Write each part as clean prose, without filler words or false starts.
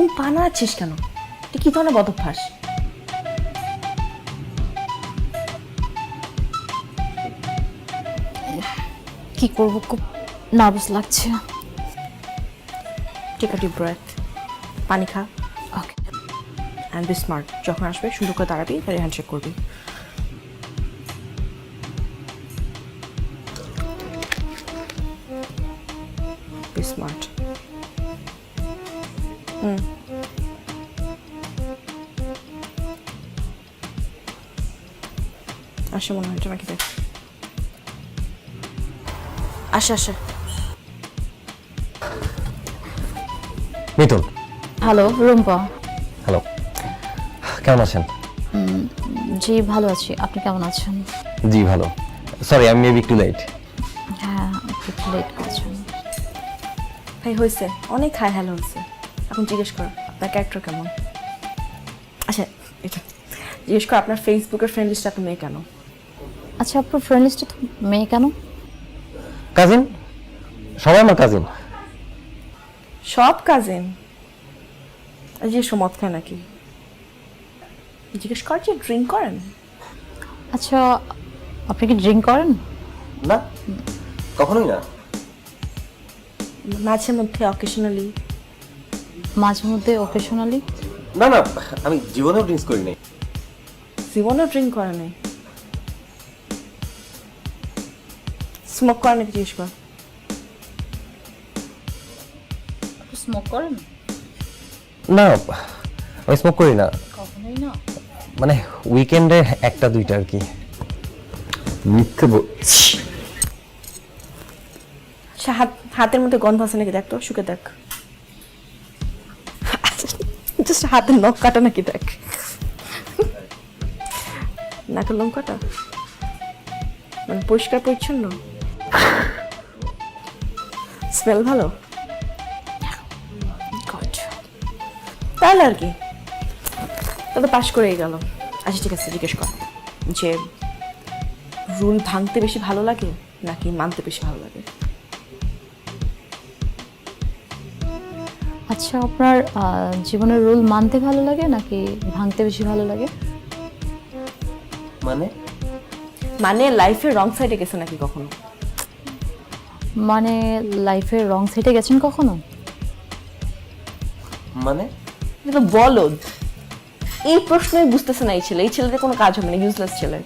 ঘুম পানা আছিস কেন? তুই কি ধরনের বদভ্যাস? কি করব, খুব নার্ভাস লাগছে। টেক আ ডিপ ব্রেথ, পানি খা ওকে। And be smart. যখন আসবে সুন্দর করে দাঁড়াবি, তাহলে হ্যান্ডশেক করবি। Be smart. আসে মনে হয় নাকি দেখ। আসে আসে। মিতুল, হ্যালো রুম্পা। হ্যালো, কেমন আছেন? জি ভালো আছি, আপনি কেমন আছেন? জি ভালো। সরি, আমি মেবি একটু লেট। হ্যাঁ, একটু লেট করেছেন। ভাই হয়েছে, অনেক হাই হ্যালো হয়েছে। এখন জিজ্ঞেস কর আপনার ক্যারেক্টার কেমন। আচ্ছা এটা জিজ্ঞেস কর আপনার ফেসবুকের ফ্রেন্ড লিস্টে এত মেয়ে কেন? আচ্ছা, আপনার ফ্রেন্ড লিস্টে তো মেয়ে কেন? কাজিন, সবাই আমার কাজিন। সব কাজিন? যে মদ খায় নাকি? জিজ্ঞেস কর যে ড্রিঙ্ক করেন? আচ্ছা, আপনি কি ড্রিঙ্ক করেন? না, কখনোই না। মাঝে মধ্যে অকেশনালি? মাঝে মধ্যে অকেশনালি? না না, আমি জীবনেও ড্রিঙ্কস করি নাই। জীবনেও ড্রিঙ্ক করে নাই? স্মোক করে নাকি জিজ্ঞেস কর। স্মোক করেন? না, আমি স্মোক করি না। কখনোই না। মানে উইকেন্ডে একটা দুইটা আর কি। মিথ্যে বলছি। আচ্ছা হাতের মধ্যে গন্ধ আছে নাকি দেখ তো, শুকে দেখ। জাস্ট হাতের নখ কাটা নাকি দেখ। নাকের লোম কাটা, মানে পরিষ্কার পরিচ্ছন্ন, স্মেল ভালো। গড। তাহলে আর কি, তবে পাশ করেই গেল। আচ্ছা ঠিক আছে, জিজ্ঞেস কর যে রুল ভাঙতে বেশি ভালো লাগে নাকি মানতে বেশি ভালো লাগে? আচ্ছা, আপনার জীবনের রুল মানতে ভালো লাগে নাকি ভাঙতে বেশি ভালো লাগে? মানে মানে লাইফের রং সাইডে গেছে নাকি কখনো? মানে লাইফের রং সাইডে গেছেন কখনো? মানে কিন্তু বলদ, এই প্রশ্নই বুঝতেছে না এই ছেলে। এই ছেলেদের কোনো কাজ হবে না, ইউজলেস ছেলে।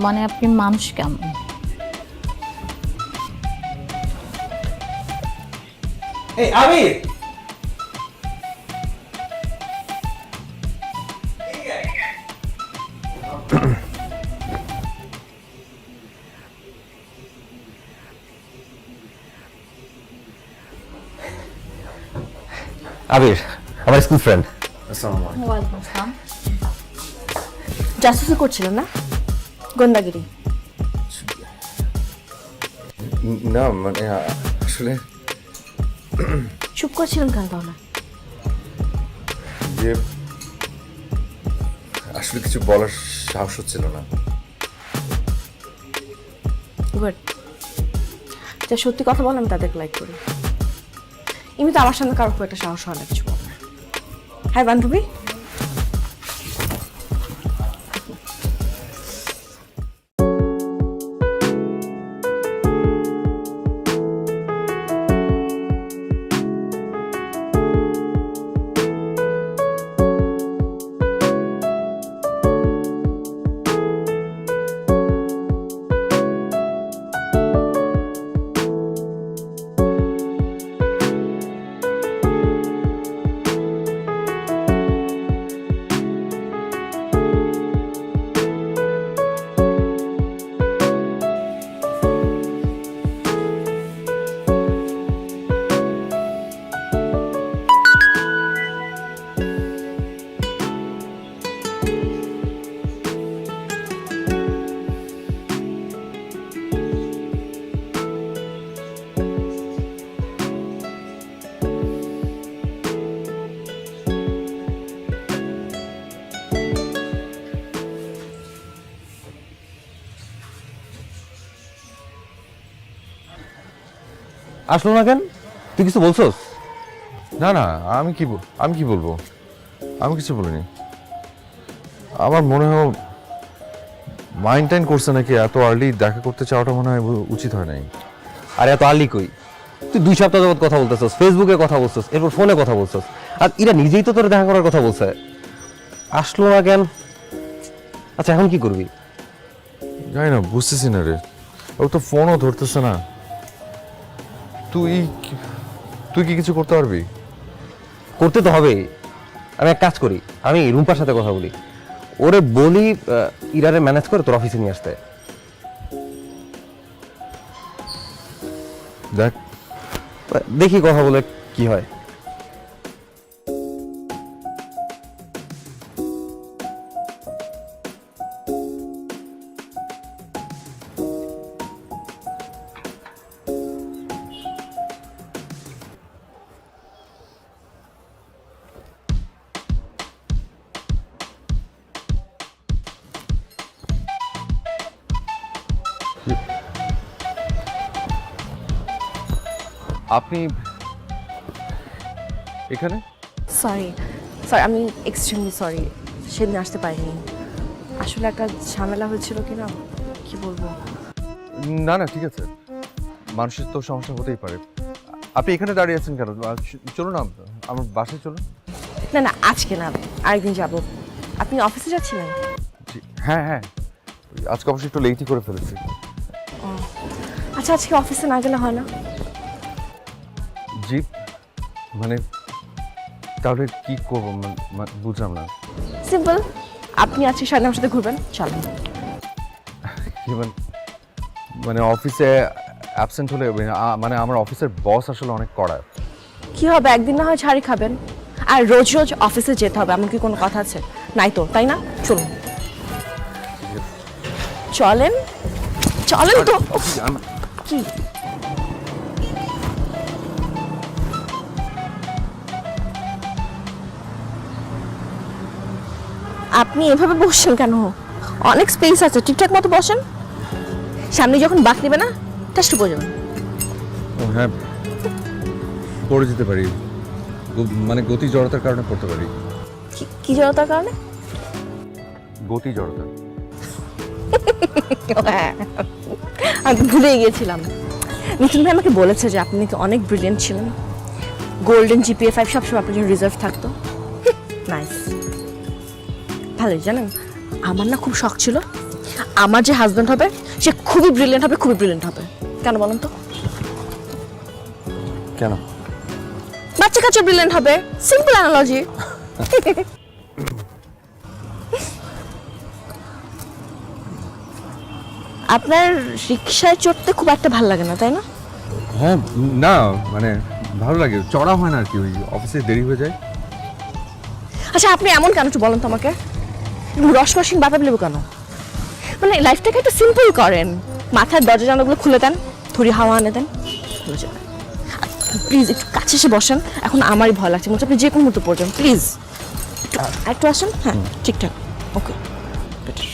মানে আপনি মানুষ কেমন? এই আবির, আবির আমার স্কুল ফ্রেন্ড। ওয়ালাইকুম আসসালাম। জাসুসি করছিলেন না? গোন্দাগিরি? না মানে আসলে চুপ করছিলেন কেন তাহলে? যে আসলে কিছু বলার সাহস হচ্ছিল না। গুড। যা সত্যি কথা বলেন আমি তাদেরকে লাইক করি। এমনি তো আমার সামনে কারো খুব একটা সাহস হয় না কিছু বলার। হাই বান্ধবী। আসলো না কেন? তুই কিছু বলছস? না না, আমি কি বলবো, আমি কিছু বলিনি। আমার মনে হয় মাইন্ড টাইন করছে নাকি, এত আর্লি দেখা করতে চাওয়াটা মনে হয় উচিত হয় নাই। আর এত আর্লি কই, তুই 2 সপ্তাহ যাবত কথা বলতেছস, ফেসবুকে কথা বলছস, এরপর ফোনে কথা বলছস, আর এরা নিজেই তো তোর দেখা করার কথা বলছে, আসলো না কেন? আচ্ছা এখন কি করবি? জানি না, বুঝতেছি না রে, ও তো ফোনও ধরতেছে না। তুই কি কিছু করতে পারবি? করতে তো হবে। আমি এক কাজ করি, আমি রুম্পার সাথে কথা বলি, ওরে বলি ইরারে ম্যানেজ করে তোর অফিসে নিয়ে আসতে। দেখ, দেখি কথা বলে কি হয়। আপনি এখানে? সরি, আমি এক্সট্রিমলি সরি, সেদিন আসতে পারিনি। আসলে একটা ঝামেলা হয়েছিল কিনা, কি বলবো। না না, ঠিক আছে, মানুষের তো সমস্যা হতেই পারে। আপনি এখানে দাঁড়িয়ে আছেন কেন? চলুন না, আমার বাসায় চলুন। না না, আজকে না, আরেকদিন যাব। আপনি অফিসে যাচ্ছিলেন? হ্যাঁ হ্যাঁ, আজকে অবশ্যই একটু লেটই করে ফেলেছি। আচ্ছা, আজকে অফিসে না গেলে হয় না? জি, মানে তাহলে কি করবো, বুঝলাম না। সিম্পল, আপনি আজকে সারাদিন আমার সাথে ঘুরবেন, চলেন। মানে অফিসে অ্যাবসেন্ট হলে মানে আমার অফিসের বস আসলে অনেক কড়া। কি হবে, একদিন না হয় ছাড়ি খাবেন, আর রোজ রোজ অফিসে যেতে হবে এমন কি কোনো কথা আছে? নাই তো, তাই না? চলুন, চলেন চলেন তো। কি আপনি এভাবে বসছেন কেন? অনেক স্পেস আছে, ঠিকঠাক মতো বসেন। সামনে যখন বাঁক নেবে না, টেস্ট পড়ে যাবেন। হ্যাঁ, পড়ে যেতে পারি, মানে গতি জড়তার কারণে পড়তে পারি। কি জড়তার কারণে? গতি জড়তা। হ্যাঁ, আমি ভুলে গিয়েছিলাম। মিঠুন ভাই আমাকে বলেছে যে আপনি নাকি অনেক ব্রিলিয়েন্ট ছিলেন, গোল্ডেন জিপিএ 5 সবসময় আপনার জন্য রিজার্ভ থাকতো। নাইস, ভালোই। জানেন, আমার না খুব শখ ছিল আমার যে হাজব্যান্ড হবে সে খুবই ব্রিলিয়েন্ট হবে, খুবই ব্রিলিয়েন্ট হবে। কেন বলেন তো? কেন? বাচ্চা কাচ্চা ব্রিলিয়েন্ট হবে, সিম্পল অ্যানালজি। আপনার রিক্সায় চড়তে খুব একটা ভালো লাগে না, তাই না? হ্যাঁ, না মানে ভালো লাগে, চড়া হয় না আর কি, ওই অফিসে দেরি হয়ে যায়। আচ্ছা, আপনি এমন কেন একটু বলেন তো আমাকে, রসকসিং বাতাব লেবু কেন? মানে লাইফটাকে একটু সিম্পল করেন, মাথার দরজা জানালাগুলো খুলে দেন, থুড়ি হাওয়া এনে দেন, হয়ে যাবে। প্লিজ একটু কাছে এসে বসেন, এখন আমারই ভয় লাগছে, মনে হচ্ছে আপনি যে কোনো মুহূর্তে পড়ছেন। প্লিজ একটু আসেন। হ্যাঁ, ঠিকঠাক, ওকে, বেটার।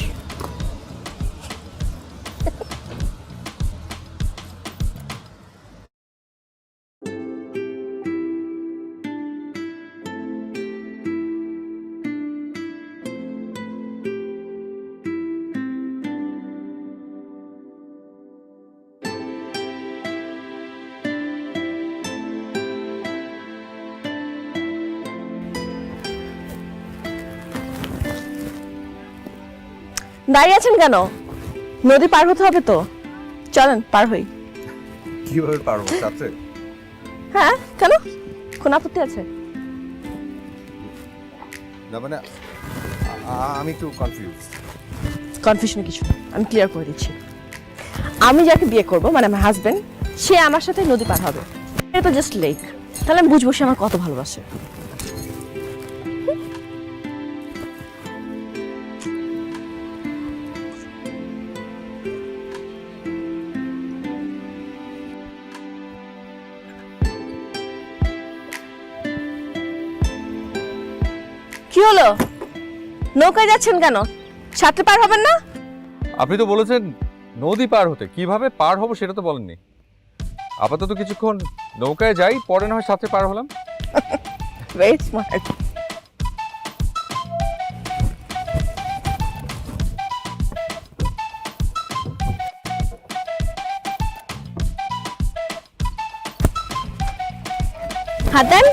দাঁড়িয়ে আছেন কেন? নদী পার হতে হবে তো, চলেন পার হই। কিভাবে পারবো সাথে? হ্যাঁ, কেন, কোন আপত্তি আছে? না মানে আমি একটু কনফিউজ। কনফিউশন কিছু নেই, আমি ক্লিয়ার করে দিচ্ছি। আমি যাকে বিয়ে করব, মানে আমার হাজবেন্ড, সে আমার সাথে নদী পার হবে। এটা তো জাস্ট লেক, তাহলে আমি বুঝবো সে আমার কত ভালোবাসে। কি হলো, নৌকায় যাচ্ছেন কেন? সাথে পার হবেন না? আপনি তো বলেছেন নদী পার হতে, কিভাবে পার হব সেটা তো বলেননি। আপাতত কিছুক্ষণ নৌকায় যাই, পরে না হয় সাথে পার হলাম। Very smart. হাত দেন।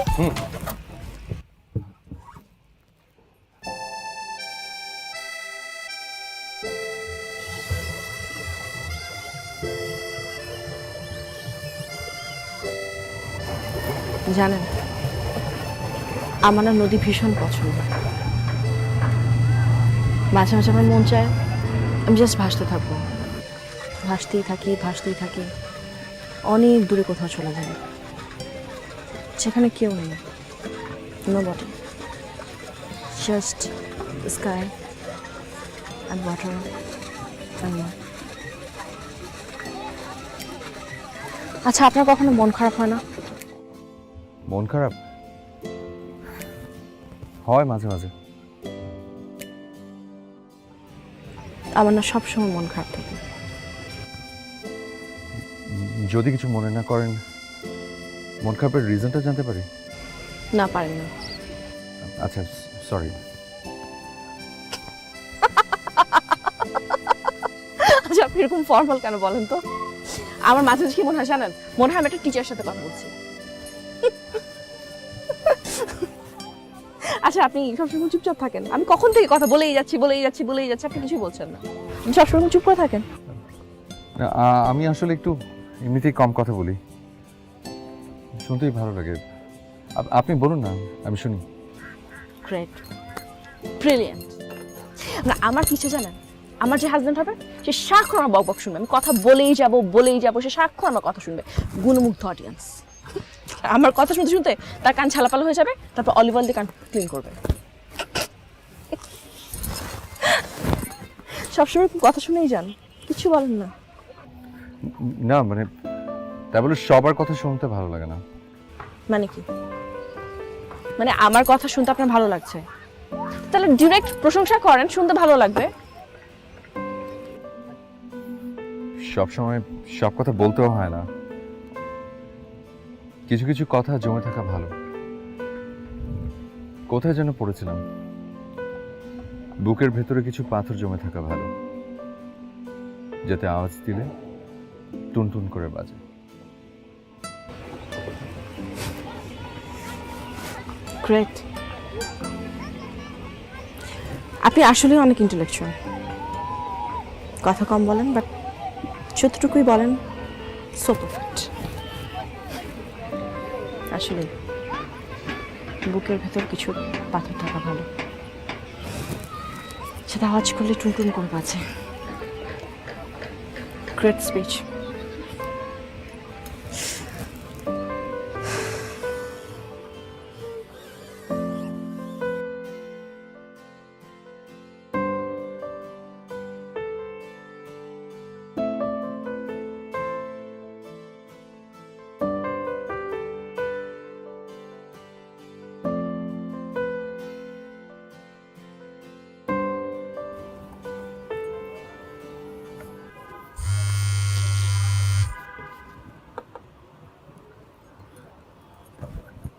জানেন আমার না নদী ভীষণ পছন্দ। মাঝে মাঝে আমার মন চায় আমি জাস্ট ভাসতে থাকবো, ভাসতেই থাকি ভাসতেই থাকি, অনেক দূরে কোথাও চলে যাবে যেখানে কেউ নেই, nobody, just the sky and water and me. আচ্ছা, আপনার কখনো মন খারাপ হয় না? মন খারাপ হয় মাঝে মাঝে। আমার না সবসময় মন খারাপ থাকে। যদি কিছু মনে না করেন, মন খারাপের রিজনটা জানতে পারি? না, পারেন না। আচ্ছা, সরি। আচ্ছা, আপনি এরকম ফর্মাল কেন বলেন তো? আমার মাঝে মাঝে কি মনে হয় জানেন, মনে হয় আমি একটা টিচারের সাথে কথা বলছি। আচ্ছা, আপনি সবসময় চুপচাপ থাকেন। আমি কখন থেকে কথা বলেই যাচ্ছি, আপনি কিছুই বলছেন না। আপনি সবসময় চুপ করে থাকেন। আমি আসলে একটু এমনিতেই কম কথা বলি, শুনতেই ভালো লাগে। আপনি বলুন না, আমি শুনি। Great, brilliant. না, আমার কিছু জানেন, আমার যে হাজবেন্ড হবে সে সারাক্ষণ আমার বক শুনবে। আমি কথা বলেই যাব, সে সারাক্ষণ আমার কথা শুনবে। গুণমুগ্ধ অডিয়েন্স। আমার কথা শুনতে শুনতে তার কান ছালাপালা হয়ে যাবে, তারপর অলিভ অয়েল দিয়ে কান ক্লিন করবে। সবসময় কথা শুনেই যান, কিছু বলেন না। না মানে, তাই বলে সবার কথা শুনতে ভালো লাগে না। মানে কি? মানে আমার কথা শুনতে আপনার ভালো লাগছে, তাহলে ডিরেক্ট প্রশংসা করেন, শুনতে ভালো লাগবে। সব সময় সব কথা বলতেও হয় না, কিছু কিছু কথা জমে থাকা ভালো। কোথায় যেন পড়েছিলাম, বুকের ভেতরে কিছু পাথর জমে থাকা ভালো, যাতে আওয়াজ দিলে টুনটুন করে বাজে। গ্রেট। আপনি আসলে অনেক ইন্টেলেকচুয়াল। কথা কম বলেন, বাট যতটুকুই বলেন সো পারফেক্ট। আসলে বুকের ভেতর কিছু পাথর থাকা ভালো, সেটা আওয়াজ করলে টুনটুন করে বাজে। Great speech.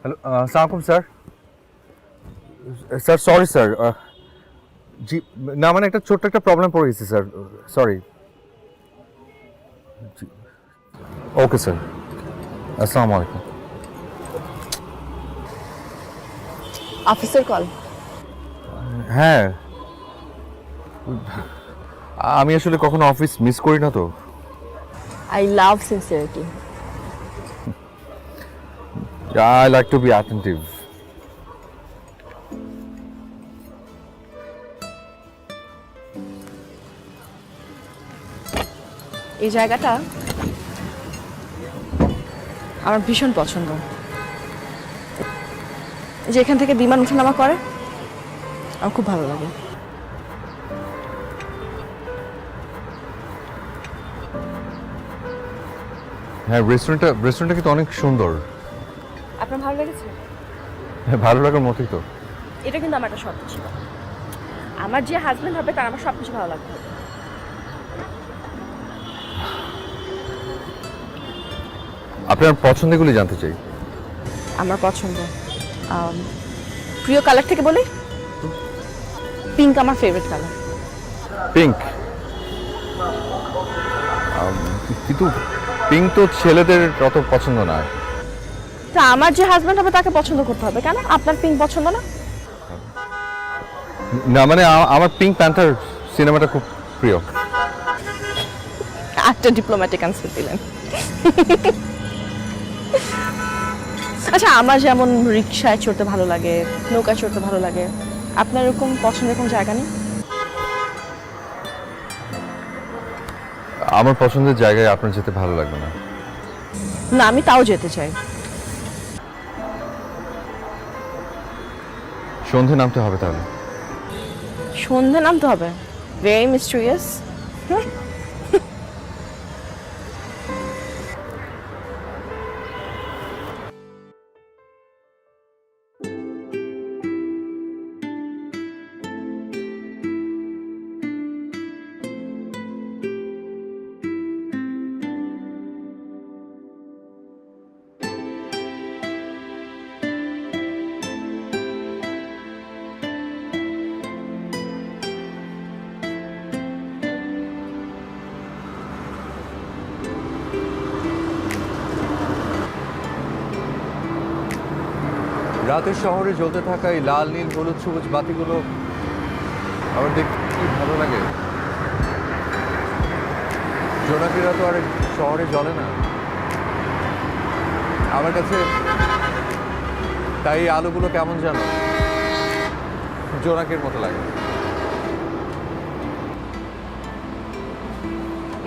হ্যালো, আসসালামু স্যার। স্যার সরি স্যার, জি না মানে একটা ছোট্ট একটা প্রবলেম পড়ে গেছে স্যার, সরি। ওকে স্যার, আসসালামু আলাইকুম। অফিসের কল? হ্যাঁ, আমি আসলে কখনো অফিস মিস করি না তো। I love sincerity. I like to be attentive. এই জায়গাটা আমার ভীষণ পছন্দ। যে এখান থেকে বিমান ওঠানামা করে আমার খুব ভালো লাগে। হ্যাঁ, রেস্টুরেন্টটা কিন্তু অনেক সুন্দর। আপনার ভালো লেগেছে? হ্যাঁ, ভালো লাগার মতোই তো। এটা কিন্তু আমার একটা শর্ত ছিল, আমার যে হাজবেন্ড হবে তার আমার সব কিছু ভালো লাগবে। আপনার পছন্দগুলি জানতে চাই। আমার পছন্দ প্রিয় কালার থেকে বলি, পিঙ্ক আমার ফেভারিট কালার। পিঙ্ক? কিন্তু পিঙ্ক তো ছেলেদের অত পছন্দ না। তা আমার যে হাজব্যান্ড হবে তাকে পছন্দ করতে হবে কেন? আপনার পিঙ্ক পছন্দ না? না মানে আমার পিঙ্ক প্যান্থার সিনেমাটা খুব প্রিয়। একটা ডিপ্লোম্যাটিক আনসার দিলেন। আচ্ছা, আমার যেমন রিক্সায় চড়তে ভালো লাগে, নৌকায় চড়তে ভালো লাগে, আপনার এরকম পছন্দের কোনো জায়গা নেই? আমার পছন্দের জায়গায় আপনার যেতে ভালো লাগবে না। না, আমি তাও যেতে চাই। সন্ধে নামতে হবে তাহলে। সন্ধে নামতে হবে? Very mysterious. রাতের শহরে জ্বলতে থাকা এই লাল নীল হলুদ সবুজ বাতিগুলো আমার দেখতে কি ভালো লাগে। জোনাকিরা তো আর শহরে জ্বলে না, আমার কাছে তাই এই আলোগুলো কেমন যেন জোনাকির মতো লাগে।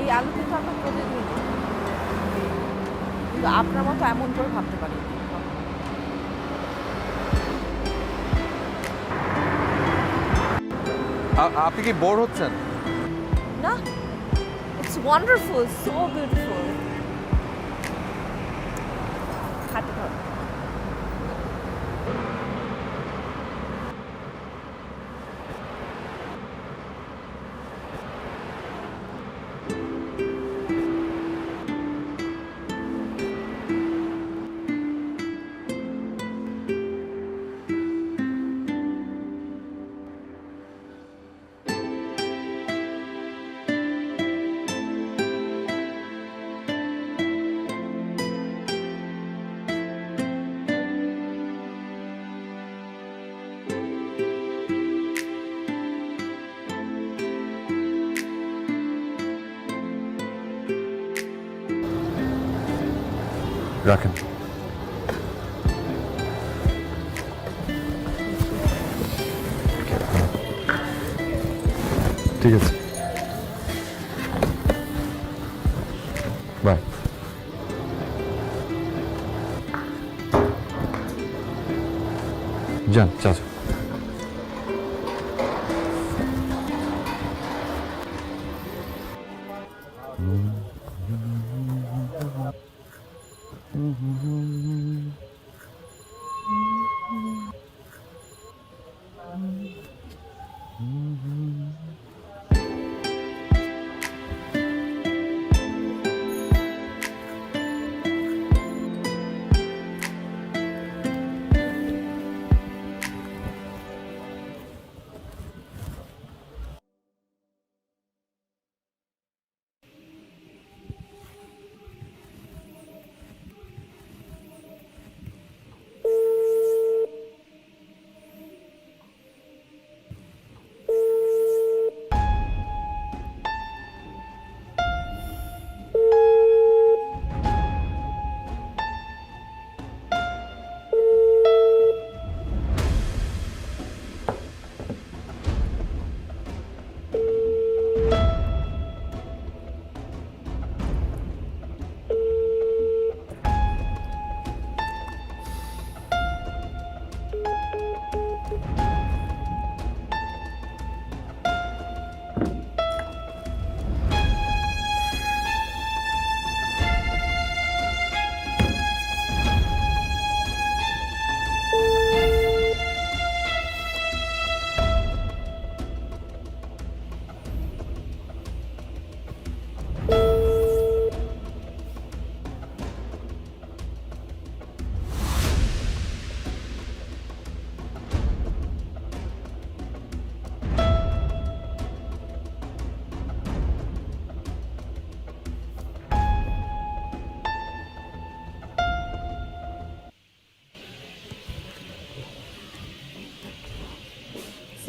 এই আলু কিন্তু আমরা প্রতিদিন, কিন্তু আপনার মতো এমন করে ভাবতে পারি না। আপনি কি বোর হচ্ছেন? না, ইটস ওয়ান্ডারফুল, সো বিউটিফুল। হাঁটতে হবে। রাখেন। ঠিক আছে, বাই। যান চাচা।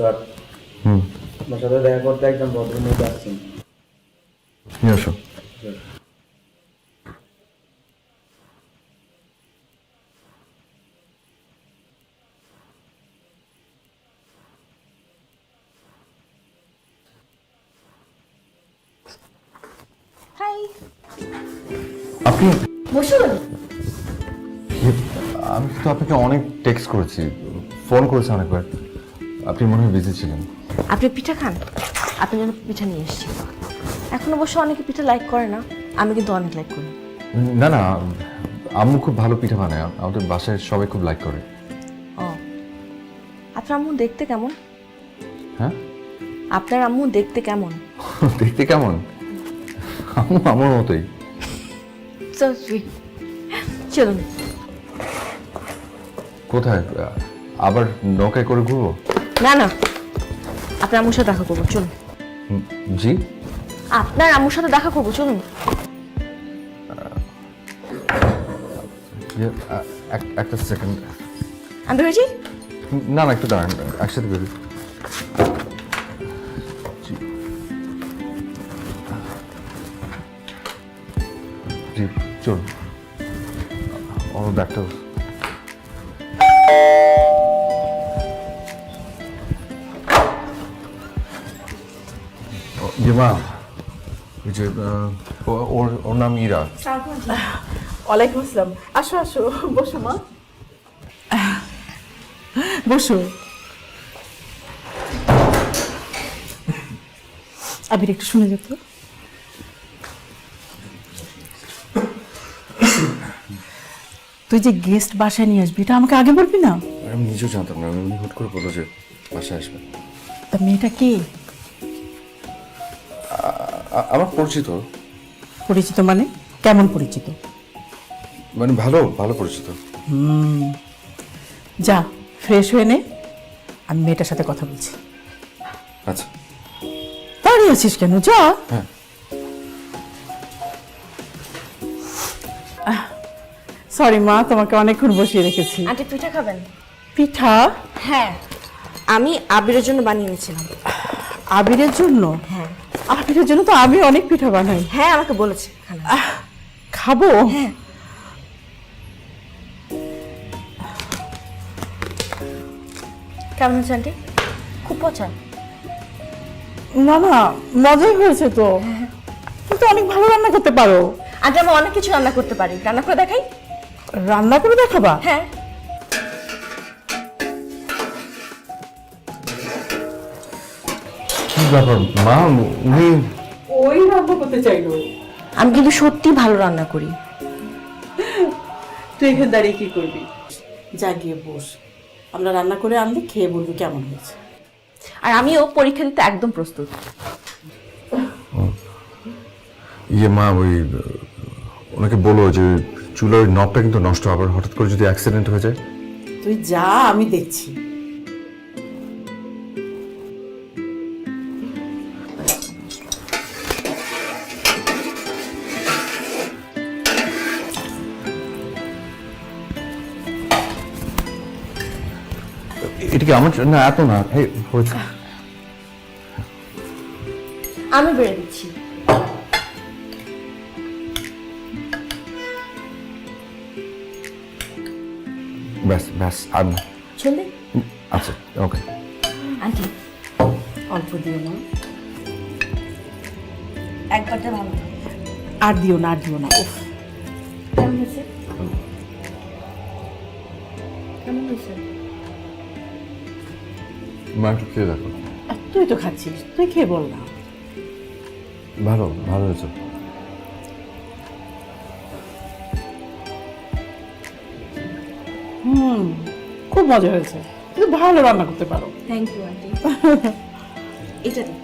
স্যার আপনার সাথে দেখা করতে একজন ভদ্রলোক আসছেন। নিয়ে আসো। হাই, আপনি বসুন। আমি তো আপনাকে অনেক টেক্সট করেছি, ফোন করেছি অনেকবার, আপনি মনে হয় বিজি ছিলেন। আপনি পিঠা খান? আপনার জন্য পিঠা নিয়ে এসেছি। এখন অবশ্য অনেকে পিঠা লাইক করে না, আমি কিন্তু অনেক লাইক করি। না না, আম্মু খুব ভালো পিঠা বানায়, আমাদের বাসায় সবাই খুব লাইক করে। ও, আপনার আম্মু দেখতে কেমন? হ্যাঁ, আপনার আম্মু দেখতে কেমন? দেখতে কেমন? আম্মু আমার মতোই। So sweet. চলুন। কোথায়? আবার নৌকায় করে ঘুরবো? না না, আপনার আম্মুর সাথে দেখা করবো, চলুন। জি, আপনার আম্মুর সাথে দেখা করবো, চলুন। একটা সেকেন্ড। আমি বেরোছি। না না, একটু দাঁড়ান, একসাথে বেরোই। জি জি, চলুন। আমার ব্যাগটা মা, ওই যে ওর নাম ইরা। ওয়ালাইকুম আসসালাম। আসো আসো, বসো মা, বসো। আবির একটু শুনে যেত। তুই যে গেস্ট বাসায় নিয়ে আসবি, এটা আমাকে আগে বলবি না? আমি নিজেও জানতাম না, উনি হুট করে বললো যে বাসায় আসবে। তা মেয়েটা কে? আমার পরিচিত। পরিচিত মানে কেমন পরিচিত? মানে ভালো ভালো পরিচিত। যা ফ্রেশ হয়ে নে, আমি মেয়েটার সাথে কথা বলছি। আচ্ছা। দাঁড়িয়ে আছিস কেন? যা। হ্যাঁ। সরি মা, তোমাকে অনেকক্ষণ বসিয়ে রেখেছি। আন্টি পিঠা খাবেন? পিঠা? হ্যাঁ, আমি আবিরের জন্য বানিয়ে এনেছিলাম। আবিরের জন্য? হ্যাঁ। আবিরের জন্য তো আমি অনেক পিঠা বানাই। হ্যাঁ, আমাকে বলেছে খানা। খাবো? হ্যাঁ। কেমন হচ্ছে আন্টি? খুব পচা? না না, মজাই হয়েছে তো। কিন্তু অনেক ভালো রান্না করতে পারো। আন্টি, আমি অনেক কিছু রান্না করতে পারি, রান্না করে দেখাই? রান্না করে দেখাবা? হ্যাঁ। কি ব্যাপার মা, উনি? ওই রান্না করতে চাইলো। আমি কিন্তু সত্যি ভালো রান্না করি। তুই এখানে দাঁড়িয়ে কি করবি? যা গিয়ে বস, আমরা রান্না করে আনলে খেয়ে বলবি কেমন হয়েছে। আর আমিও পরীক্ষা দিতে একদম প্রস্তুত। ইয়ে মা, ওই ওনাকে বলো যে চুলার নবটা কিন্তু নষ্ট, আবার হঠাৎ করে যদি অ্যাক্সিডেন্ট হয়ে যায়। তুই যা, আমি দেখছি। এটা কি আমার না? এত না, এই হয়েছে। আমি বেড়ে দিচ্ছি। ব্যাস ব্যাস, আর না। চলে আচ্ছা, ওকে। আন্টি, অল্প দিও না। একবারটা ভালো। আর দিও না, আর দিও না। উফ, কেমন হয়েছে? কেমন হয়েছে? মা একটু খেয়ে দেখো। আর তুই তো খাচ্ছিস, তুই খেয়ে বল না। ভালো ভালো হয়েছে। খুব মজা হয়েছে, তুই ভালো রান্না করতে পারো। Thank you aunty. এটা দিন।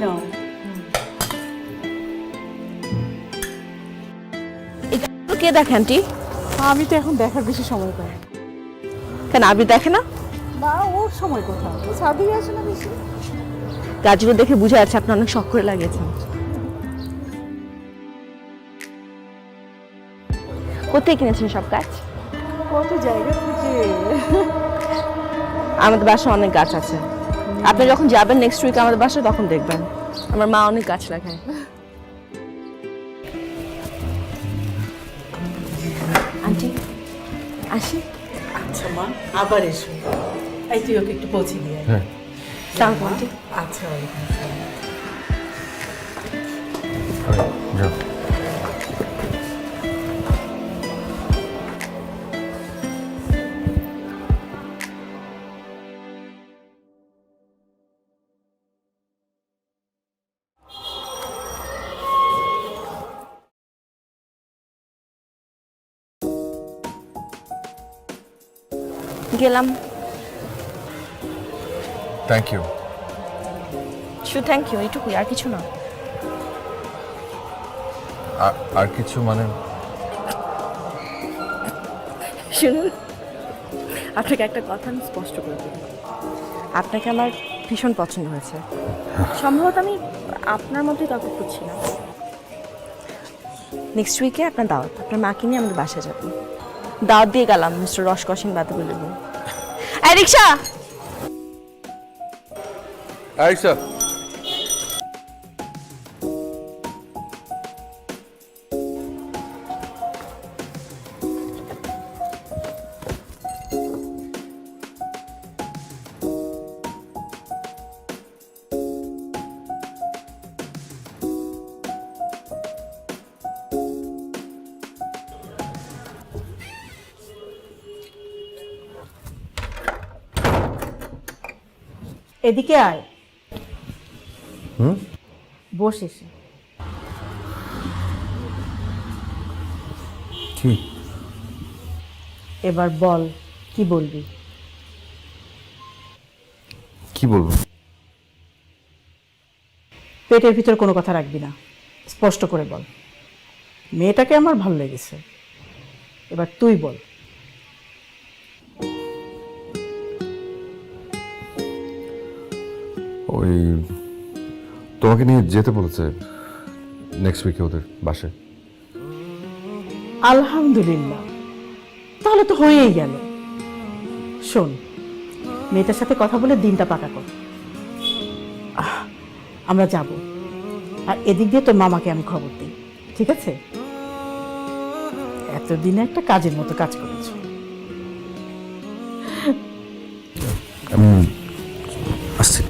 নাও। কে দেখে আন্টি? আমি তো এখন দেখার বেশি সময় পাই না। কেন আবি দেখে না? না, ওর সময় কোথাও, ও ছাদেই আসে না বেশি। গাছগুলো দেখে বুঝা যাচ্ছে আপনি অনেক শখ করে লাগিয়েছেন। কোথায় কিনেছেন সব গাছ? কত জায়গা থেকে। আমাদের বাসায় অনেক গাছ আছে। আপনি যখন যাবেন নেক্সট উইক আমাদের বাসায় তখন দেখবেন আমার মা অনেক গাছ লাগায়। আন্টি আসি। আচ্ছা মা, আবার এসো। এই তুই ওকে একটু পৌঁছে দিয়ে আয়। হ্যাঁ সালাম আন্টি। আচ্ছা, ওয়ালাইকুম আসসালাম। যাও। গেলাম। Thank you. শুধু থ্যাংক ইউ এইটুকুই, আর কিছু না। আর কিছু মানে? শুনুন, আপনাকে একটা কথা আমি স্পষ্ট করে দিই। আপনাকে আমার ভীষণ পছন্দ হয়েছে। সম্ভবত আমি আপনার মতোই কাউকে খুঁজছি না। নেক্সট উইকে আপনার দাওয়াত, আপনার মাকে নিয়ে আমাদের বাসায় যাবেন। দাওয়াত দিয়ে গেলাম মিস্টার রসকসিন বাদে বলব। এই রিক্সা! আচ্ছা, এদিকে আয়। বস এসে। কি? এবার বল, কি বলবি? কি বলবো? পেটের ভিতর কোনো কথা রাখবি না, স্পষ্ট করে বল। মেয়েটাকে আমার ভালো লেগেছে, এবার তুই বল। ওই তোমাকে নিয়ে যেতে বলেছে নেক্সট উইকে ওদের বাসায়। আলহামদুলিল্লাহ, তাহলে তো হয়েই গেল। শোন, মেয়েটার সাথে কথা বলে দিনটা পাকা কর। আমরা যাব, আর এদিক দিয়ে তোর মামাকে আমি খবর দিই, ঠিক আছে? এতদিনে একটা কাজের মতো কাজ করেছো। আমি আসছি।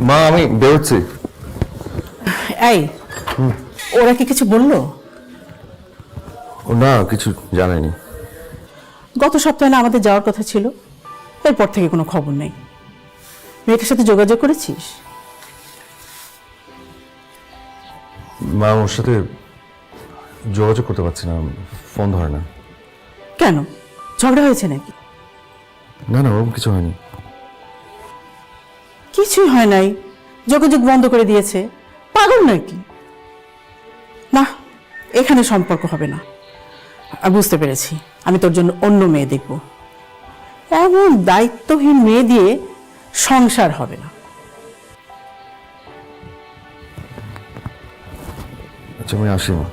মা আমি বেরোচ্ছি। এই ওরা কি কিছু বললো? ও না, কিছু জানায়নি। গত সপ্তাহে না আমাদের যাওয়ার কথা ছিল, এরপর থেকে কোনো খবর নেই। মেয়েটার সাথে যোগাযোগ করেছিস? মা ওর সাথে যোগাযোগ করতে পারছি না, ফোন ধরে না। কেন, ঝগড়া হয়েছে নাকি? না না, ওরকম কিছু হয়নি। কিছুই হয় নাই, যোগাযোগ বন্ধ করে দিয়েছে। পাগল নাকি? না, এখানে সম্পর্ক হবে না। আর বুঝতে পেরেছি, আমি তোর জন্য অন্য মেয়ে দেখব। এমন দায়িত্বহীন মেয়ে দিয়ে সংসার হবে না। আচ্ছা আমি আসি মা।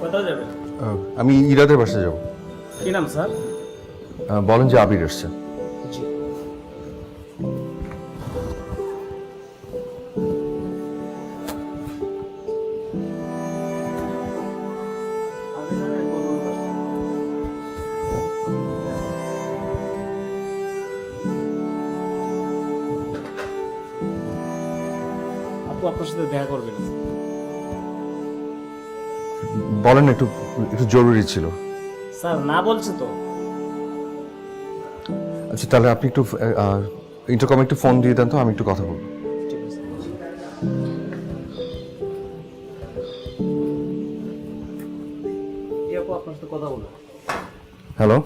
কোথায় যাবে? আমি ইরাদের বাসায় যাব। কি নাম স্যার? বলেন যে আবির এসছে। আপু আপনার সাথে দেখা করবেন। বলেন, একটু একটু জরুরি ছিল। স্যার না বলছে তো। আচ্ছা তাহলে আপনি একটু ইন্টারকমে একটু ফোন দিয়ে দেন তো, আমি একটু কথা বলবো। ঠিক আছে। কি আপু আপনার সাথে কথা বলবো। হ্যালো,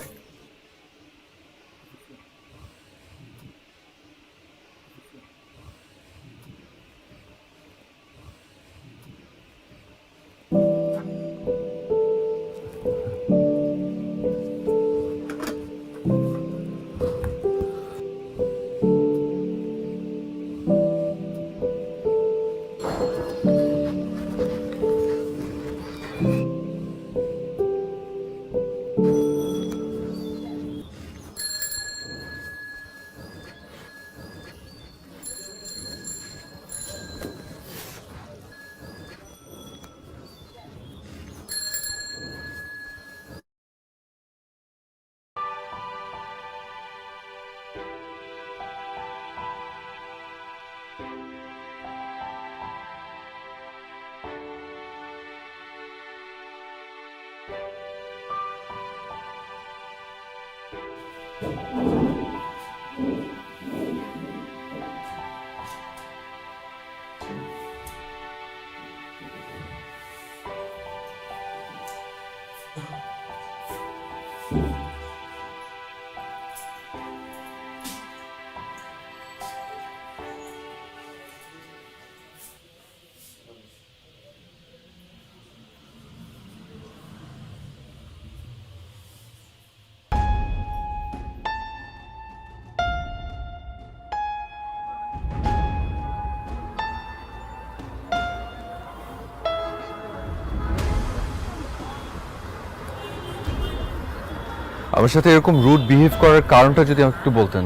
আমার সাথে এরকম রুড বিহেভ করার কারণটা যদি আমাকে একটু বলতেন।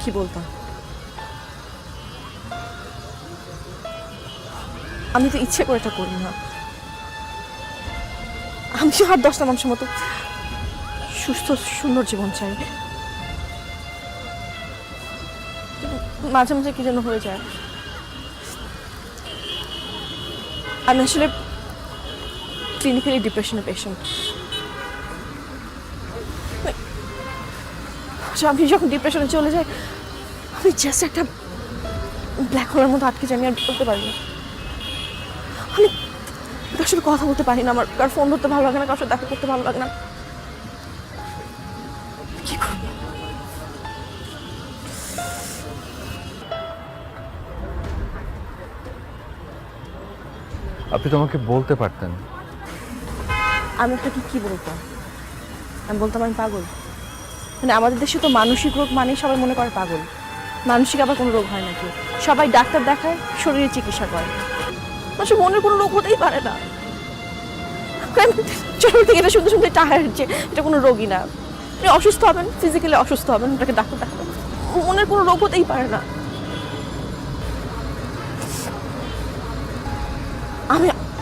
কি বলতাম? আমি তো ইচ্ছে করে এটা করি না। আমি তো আর 10টা মানুষের মতো সুস্থ সুন্দর জীবন চাই। মাঝে মাঝে কি যেন হয়ে যায়। আমি আসলে ক্লিনিক্যালি ডিপ্রেশনের পেশেন্ট। আমি যখন ডিপ্রেশনে চলে যাই, আমি জাস্ট একটা ব্ল্যাক হোলের মতো আটকে যাই, আমি আর বলতে পারি না। আমি কারোর সাথে কথা বলতে পারি না, আমার কার ফোন ধরতে ভালো লাগে না, কারোর সাথে দেখা করতে ভালো লাগে না। কি করবো? আপনি তো আমাকে বলতে পারতেন। আমি আপনাকে কি বলতাম? আমি বলতাম আমি পাগল। মানে আমাদের দেশে তো মানসিক রোগ মানেই সবাই মনে করে পাগল। মানসিক আবার কোনো রোগ হয় নাকি? সবাই ডাক্তার দেখায়, শরীরের চিকিৎসা করে। মানুষের মনের কোনো রোগ হতেই পারে না। ছোট থেকে এটা শুনতে শুনতে টায়ার্ড যে এটা কোনো রোগই না। আপনি অসুস্থ হবেন, ফিজিক্যালি অসুস্থ হবেন, ওটাকে ডাক্তার দেখাবেন। মনের কোনো রোগ হতেই পারে না।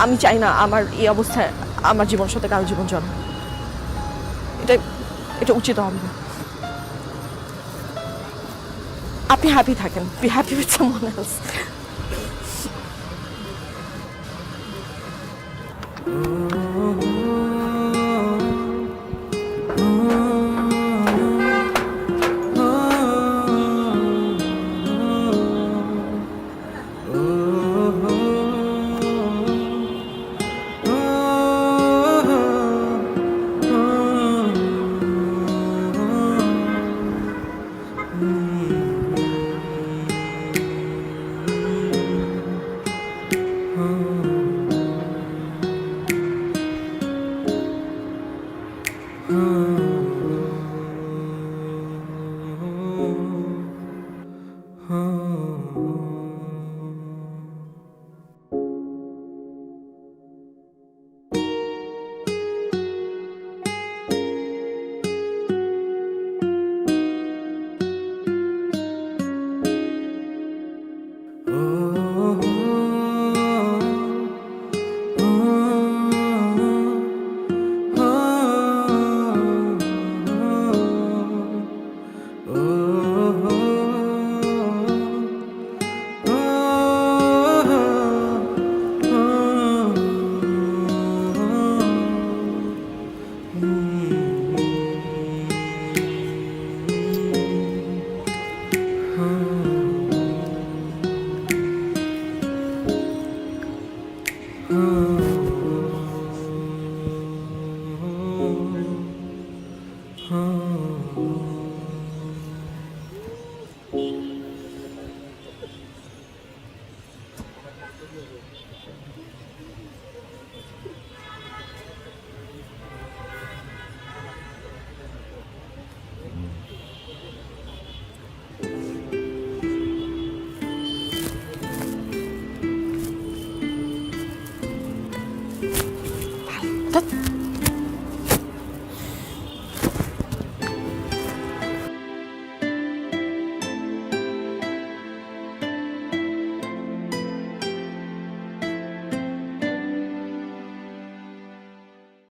আমি চাই না আমার এই অবস্থায় আমার জীবনের সাথে কারো জীবন চলে। এটা উচিত হবে না। আপনি হ্যাপি থাকেন, be happy with someone else. Hmm